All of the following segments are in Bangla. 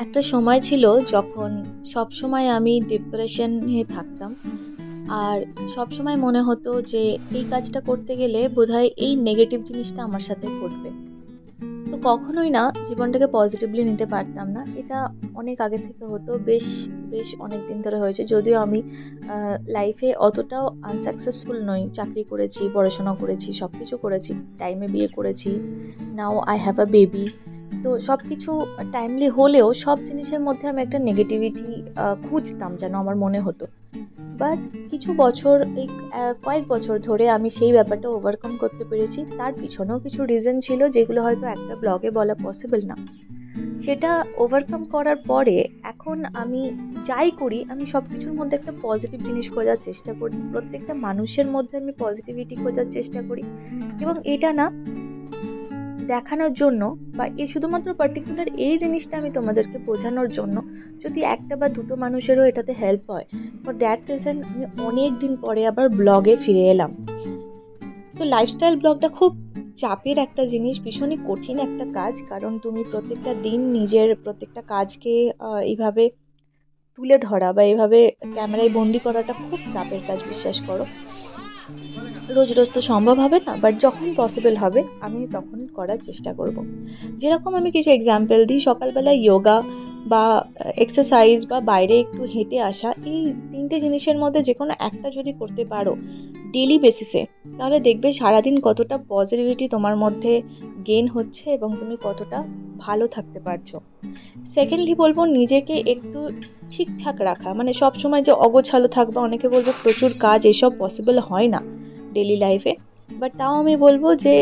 একটা সময় ছিল যখন সবসময় আমি ডিপ্রেশনে থাকতাম। আর সবসময় মনে হতো যে এই কাজটা করতে গেলে বোধহয় এই নেগেটিভ জিনিসটা আমার সাথে ঘটবে। তো কখনোই না জীবনটাকে পজিটিভলি নিতে পারতাম না। এটা অনেক আগে থেকে হতো। বেশ, বেশ অনেকদিন ধরে হয়েছে। যদিও আমি লাইফে অতটাও আনসাকসেসফুল নই। চাকরি করেছি, পড়াশোনা করেছি, সবকিছু করেছি। টাইমে বিয়ে করেছি। Now I have a baby. তো সবকিছু টাইমলি হলেও সব জিনিসের মধ্যে আমি একটা নেগেটিভিটি খুঁজতাম যেন আমার মনে হতো। বাট কিছু বছর কয়েক বছর ধরে আমি সেই ব্যাপারটা ওভারকাম করতে পেরেছি। তার পিছনেও কিছু রিজন ছিল যেগুলো হয়তো একটা ব্লগে বলা পসিবল না। সেটা ওভারকাম করার পরে এখন আমি যাই করি আমি সব কিছুর মধ্যে একটা পজিটিভ জিনিস খোঁজার চেষ্টা করি। প্রত্যেকটা মানুষের মধ্যে আমি পজিটিভিটি খোঁজার চেষ্টা করি। এবং এটা না দেখানোর জন্য বা শুধুমাত্র পার্টিকুলার এই জিনিসটা আমি তোমাদেরকে বোঝানোর জন্য, যদি একটা বা দুটো মানুষেরও এটাতে হেল্প হয়, ফর দ্যাট রিজন আমি অনেক দিন পরে আবার ব্লগে ফিরে এলাম। তো লাইফস্টাইল ব্লগটা খুব চাপের একটা জিনিস, ভীষণই কঠিন একটা কাজ, কারণ তুমি প্রত্যেকটা দিন নিজের প্রত্যেকটা কাজকে এইভাবে তুলে ধরা বা এইভাবে ক্যামেরায় বন্দি করাটা খুব চাপের কাজ, বিশ্বাস করো। রোজ রোজ তো সম্ভব হবে না, বাট যখন পসিবল হবে আমি তখন করার চেষ্টা করব। যেরকম আমি কিছু এক্সাম্পল দিই, সকালবেলা যোগা বা এক্সারসাইজ বা বাইরে একটু হেঁটে আসা, এই তিনটে জিনিসের মধ্যে যে কোনো একটা যদি করতে পারো ডেলি বেসিসে, তাহলে দেখবে সারাদিন কতটা পজিটিভিটি তোমার মধ্যে গেইন হচ্ছে এবং তুমি কতটা ভালো থাকতে পারছো। সেকেন্ডলি বলবো নিজেকে একটু ঠিকঠাক রাখা, মানে সব সময় যে অগোছালো থাকবে, অনেকে বলবে প্রচুর কাজ, এসব পসিবল হয় না ডেলি লাইফে। বাট তাও আমি বলবো যে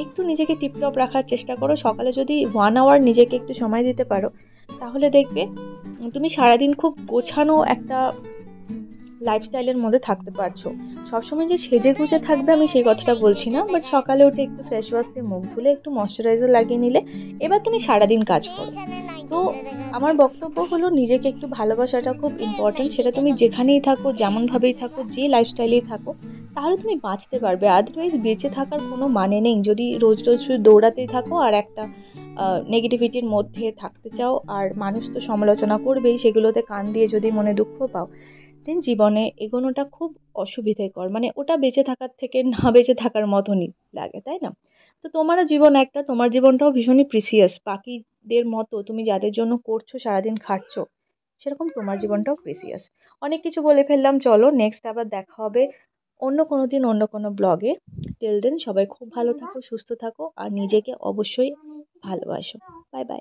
একটু নিজেকে টিপটপ রাখার চেষ্টা করো। সকালে যদি 1 আওয়ার নিজেকে একটু সময় দিতে পারো, তাহলে দেখবে তুমি সারাদিন খুব গোছানো একটা লাইফস্টাইলের মধ্যে থাকতে পারছো। সবসময় যে সেজে গুজে থাকবে আমি সেই কথাটা বলছি না, বাট সকালে উঠে একটু ফেস ওয়াশ দিয়ে মুখ ধুলে, একটু ময়শ্চারাইজার লাগিয়ে নিলে, এবার তুমি সারাদিন কাজ করো। তো আমার বক্তব্য হলো নিজেকে একটু ভালোবাসাটা খুব ইম্পর্টেন্ট। সেটা তুমি যেখানেই থাকো, যেমনভাবেই থাকো, যে লাইফস্টাইলেই থাকো, তাহলে তুমি বাঁচতে পারবে। আদারওয়াইজ বেঁচে থাকার কোনো মানে নেই যদি রোজ রোজ শুধু দৌড়াতেই থাকো আর একটা নেগেটিভিটির মধ্যে থাকতে চাও। আর মানুষ তো সমালোচনা করবেই, সেগুলোতে কান দিয়ে যদি মনে দুঃখ পাও, দেন জীবনে এগোনোটা খুব অসুবিধেকর। মানে ওটা বেঁচে থাকার থেকে না বেঁচে থাকার মতনই লাগে, তাই না? তো তোমারও জীবন একটা, তোমার জীবনটাও ভীষণই প্রিসিয়াস। বাকিদের মতো তুমি যাদের জন্য করছো, সারাদিন খাটছো, সেরকম তোমার জীবনটাও প্রিসিয়াস। অনেক কিছু বলে ফেললাম, চলো নেক্সট আবার দেখা হবে অন্য কোনো দিন অন্য কোনো ব্লগে। টিল দেন সবাই খুব ভালো থাকো, সুস্থ থাকো, আর নিজেকে অবশ্যই ভালোবাসো। Bye bye.